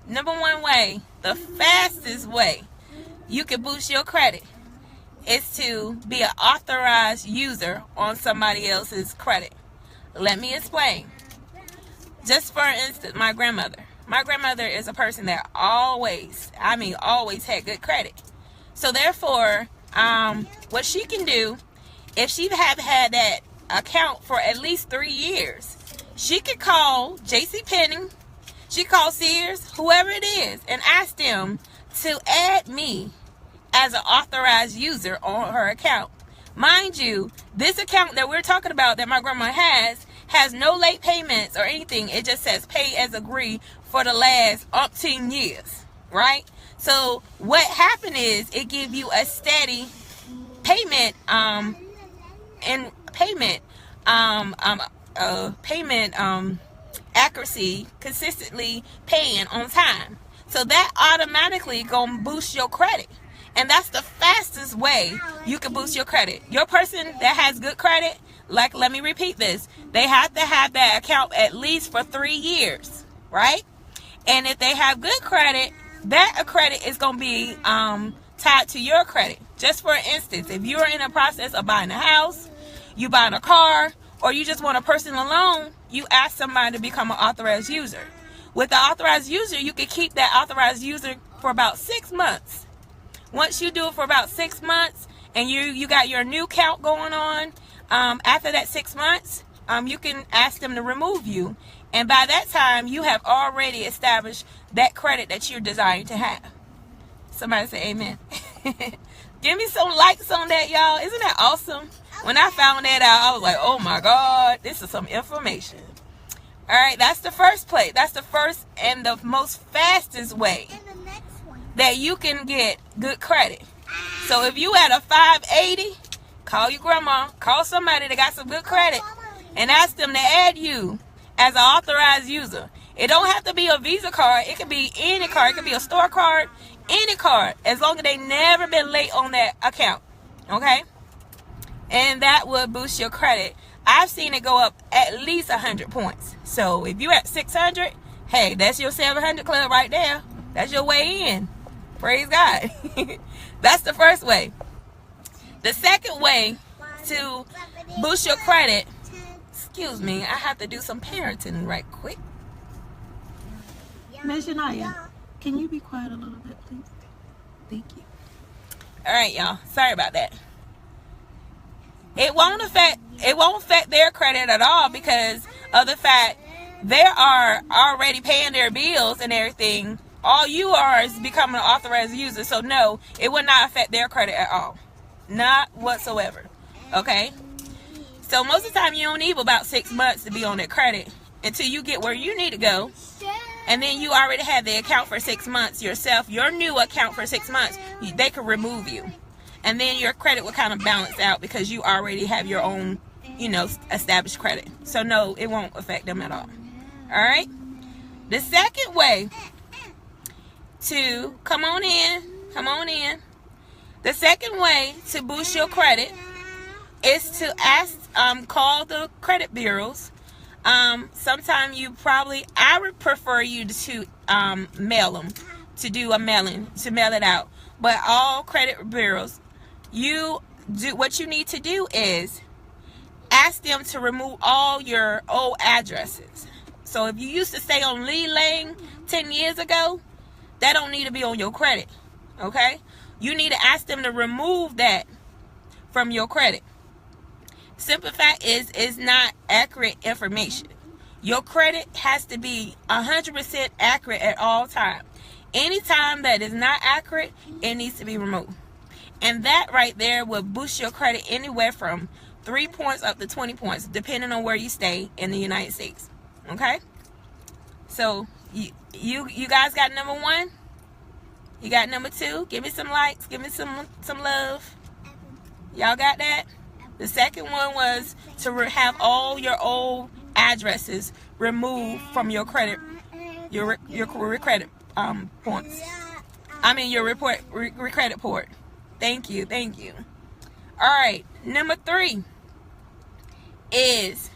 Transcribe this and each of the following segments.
number one way, the fastest way you can boost your credit is to be an authorized user on somebody else's credit. Let me explain. Just for instance, my grandmother. My grandmother is a person that always had good credit. So therefore, what she can do, if she have had that account for at least 3 years, she could call JCPenney, she call Sears, whoever it is, and ask them to add me as an authorized user on her account. Mind you, this account that we're talking about that my grandma has no late payments or anything. It just says pay as agreed for the last umpteen years, right? So what happened is it give you a steady payment accuracy, consistently paying on time. So that automatically gonna boost your credit. And that's the fastest way you can boost your credit. Your person that has good credit, like, let me repeat this, they have to have that account at least for 3 years, right? And if they have good credit, that credit is going to be tied to your credit. Just for instance, if you're in a process of buying a house, you buying a car, or you just want a personal loan, you ask somebody to become an authorized user. With the authorized user, you can keep that authorized user for about 6 months. Once you do it for about 6 months and you got your new count going on, after that 6 months, you can ask them to remove you. And by that time, you have already established that credit that you're desiring to have. Somebody say amen. Give me some likes on that, y'all. Isn't that awesome? When I found that out, I was like, oh my God, this is some information. All right, that's the first place. That's the first and the most fastest way that you can get good credit. So if you at a 580, call your grandma, call somebody that got some good credit, and ask them to add you as an authorized user. It don't have to be a Visa card. It could be any card. It could be a store card, any card, as long as they never been late on that account. Okay? And that will boost your credit. I've seen it go up at least 100 points. So if you at 600, hey, that's your 700 club right there. That's your way in. Praise God. That's the first way. The second way to boost your credit, excuse me, I have to do some parenting right quick. Ms. Janaya, can you be quiet a little bit, please? Thank you. All right, y'all. Sorry about that. It won't affect their credit at all because of the fact they are already paying their bills and everything. All you are is becoming an authorized user. So no, it will not affect their credit at all. Not whatsoever. Okay? So most of the time you don't need about 6 months to be on that credit until you get where you need to go. And then you already have the account for 6 months yourself. Your new account for 6 months, they could remove you. And then your credit will kind of balance out because you already have your own, established credit. So no, it won't affect them at all. All right? The second way to come on in. The second way to boost your credit is to call the credit bureaus. Sometime I would prefer you to mail them, to do a mailing, to mail it out. But all credit bureaus, what you need to do is ask them to remove all your old addresses. So if you used to stay on Lee Lane 10 years ago, that don't need to be on your credit. Okay? You need to ask them to remove that from your credit. Simple fact is, it's not accurate information. Your credit has to be 100% accurate at all times. Anytime that is not accurate, it needs to be removed. And that right there will boost your credit anywhere from 3 points up to 20 points, depending on where you stay in the United States. Okay? So, you guys got number one? You got number two? Give me some likes. Give me some love. Y'all got that? The second one was to have all your old addresses removed from your credit, your credit points. I mean your credit port. Thank you. All right, number 3 is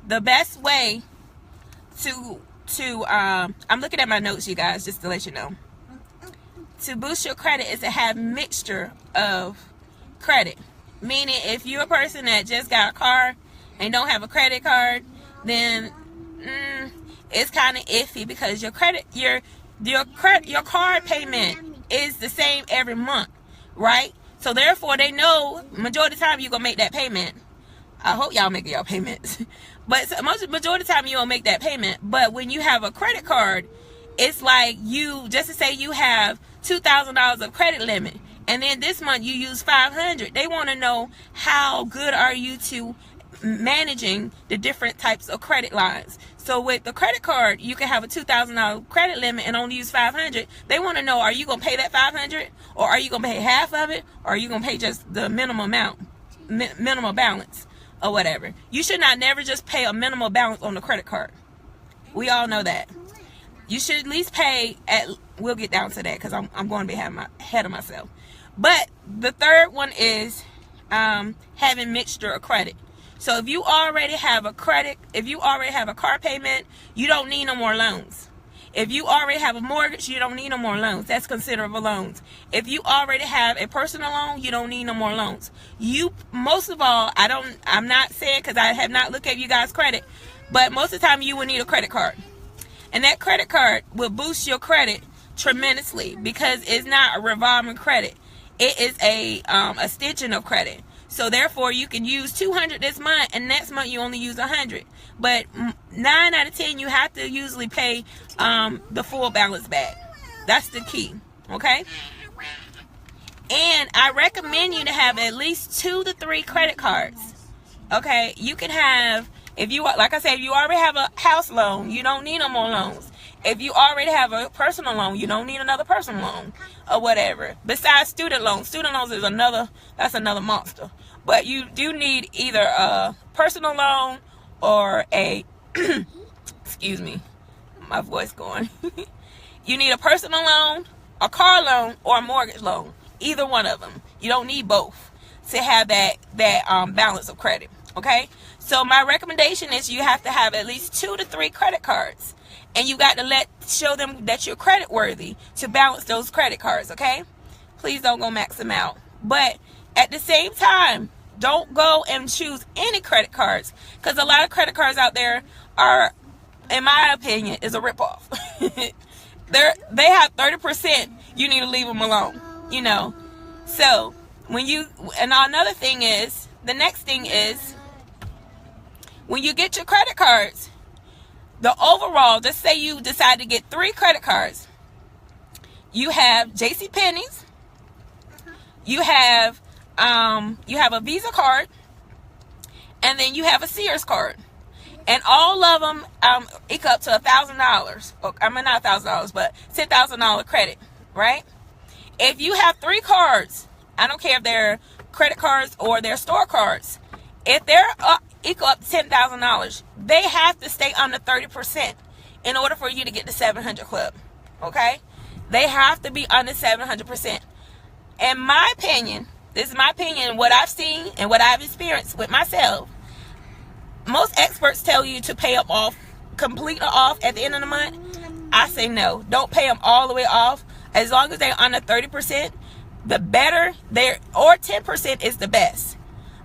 the best way to to I'm looking at my notes, you guys, just to let you know. To boost your credit is to have mixture of credit. Meaning, if you're a person that just got a car and don't have a credit card, then it's kind of iffy, because your card payment is the same every month, right? So therefore, they know majority of the time you're gonna make that payment. I hope y'all making y'all payments, but majority of the time you don't make that payment. But when you have a credit card, it's like, you just to say you have $2,000 of credit limit, and then this month you use $500. They want to know how good are you to managing the different types of credit lines. So with the credit card, you can have a $2,000 credit limit and only use $500. They want to know, are you gonna pay that $500, or are you gonna pay half of it, or are you gonna pay just the minimum amount, minimal balance, or whatever. You should not never just pay a minimal balance on the credit card. We all know that. You should at least pay at. We'll get down to that, because I'm going to be ahead of myself. But the third one is having mixture of credit. So if you already have a car payment, you don't need no more loans. If you already have a mortgage, you don't need no more loans. That's considerable loans. If you already have a personal loan, you don't need no more loans. Most of all, I'm not saying, because I have not looked at you guys' credit, but most of the time you will need a credit card. And that credit card will boost your credit tremendously, because it's not a revolving credit. It is a extension of credit. So therefore, you can use $200 this month, and next month you only use $100. But 9 out of 10, you have to usually pay the full balance back. That's the key, okay? And I recommend you to have at least 2 to 3 credit cards. Okay, you can have, if you already have a house loan, you don't need no more loans. If you already have a personal loan, you don't need another personal loan or whatever. Besides student loans is another monster. But you do need either a personal loan or a excuse me, my voice going. You need a personal loan, a car loan, or a mortgage loan. Either one of them. You don't need both to have that balance of credit. Okay? So my recommendation is you have to have at least 2 to 3 credit cards. And you got to show them that you're credit worthy to balance those credit cards, okay? Please don't go max them out. But at the same time, don't go and choose any credit cards, because a lot of credit cards out there are, in my opinion, is a ripoff. They have 30%. You need to leave them alone, you know. So another thing is, the next thing is, when you get your credit cards, the overall, just say you decide to get 3 credit cards. You have JCPenney's, you have a Visa card, and then you have a Sears card. And all of them equal up to $1,000. I mean, not $1,000, but $10,000 credit, right? If you have 3 cards, I don't care if they're credit cards or they're store cards, if they're equal up to $10,000, they have to stay under 30% in order for you to get the 700 club. Okay? They have to be under 700%. In my opinion, this is my opinion, what I've seen and what I've experienced with myself, most experts tell you to pay them off, completely off at the end of the month. I say no. Don't pay them all the way off. As long as they're under 30%, the better. Or 10% is the best.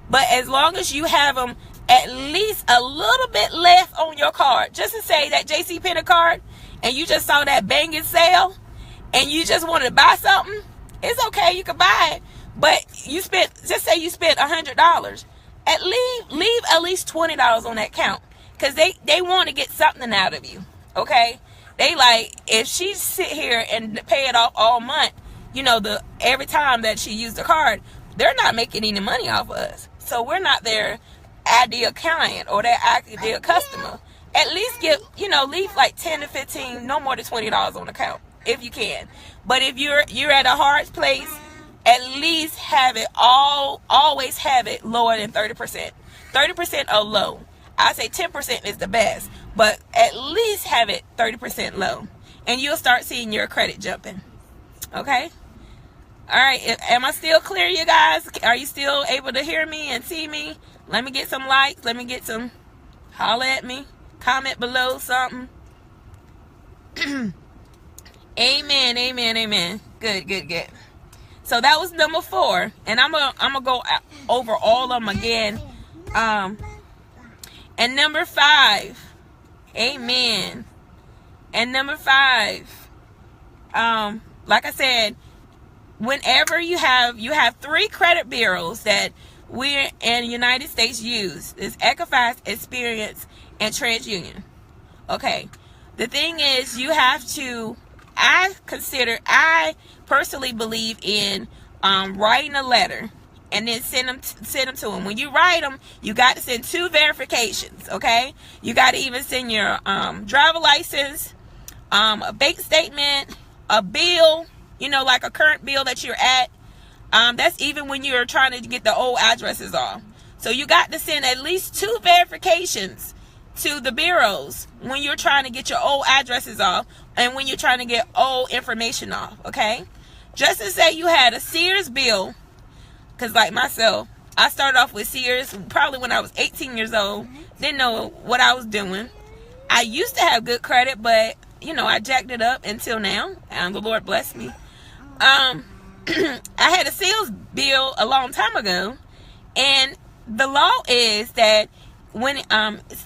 But as long as you have them at least a little bit left on your card, just to say that JCPenney card, and you just saw that banging sale, and you just wanted to buy something, it's okay, you can buy it. But just say you spent $100, leave at least $20 on that account, because they want to get something out of you. Okay, they like, if she sit here and pay it off all month, you know, every time that she used the card, they're not making any money off of us. So we're not their ideal client or their ideal customer. At least leave like 10 to 15, no more than $20 on the account if you can. But if you're at a hard place, at least have it always have it lower than 30%. 30% or low. I say 10% is the best, but at least have it 30% low, and you'll start seeing your credit jumping. Okay? All right, am I still clear, you guys? Are you still able to hear me and see me? Let me get some likes. Let me get some, holla at me. Comment below something. Amen, amen, amen. Good, good, good. So that was number 4, and I'm gonna go over all of them again. And number 5, amen. And number 5, like I said, whenever you have 3 credit bureaus that we in the United States use. It's Equifax, Experience, and TransUnion. Okay. The thing is, you have to. I personally believe in writing a letter and then send them to them. When you write them, you got to send 2 verifications. Okay. You got to even send your driver license, a bank statement, a bill. You know, like a current bill that you're at. That's even when you're trying to get the old addresses off. So you got to send at least 2 verifications to the bureaus when you're trying to get your old addresses off and when you're trying to get old information off. Okay. Just to say you had a Sears bill, because like myself, I started off with Sears probably when I was 18 years old. Didn't know what I was doing. I used to have good credit, but you know, I jacked it up until now, and the Lord blessed me. I had a sales bill a long time ago, and the law is that when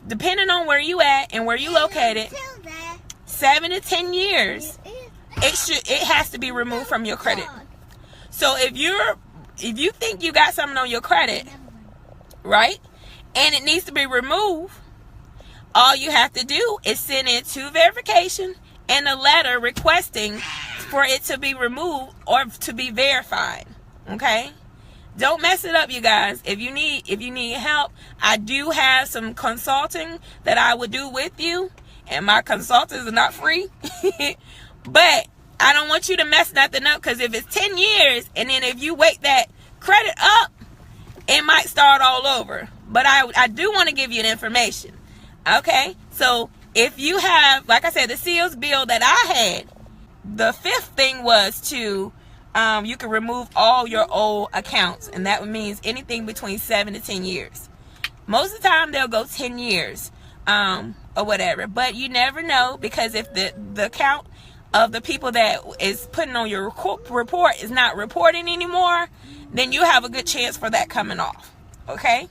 depending on where you at and where you located, 7 to 10 years, it has to be removed from your credit. So if you think you got something on your credit, right, and it needs to be removed, all you have to do is send in 2 verification and a letter requesting for it to be removed or to be verified. Okay? Don't mess it up, you guys. If you need help, I do have some consulting that I would do with you, and my consultants are not free. But I don't want you to mess nothing up, because if it's 10 years and then if you wake that credit up, it might start all over. But I do want to give you the information. Okay? So if you have, like I said, the Seals bill that I had, the 5th thing was to you can remove all your old accounts, and that means anything between 7 to 10 years. Most of the time they'll go 10 years or whatever, but you never know, because if the account of the people that is putting on your report is not reporting anymore, then you have a good chance for that coming off. Okay.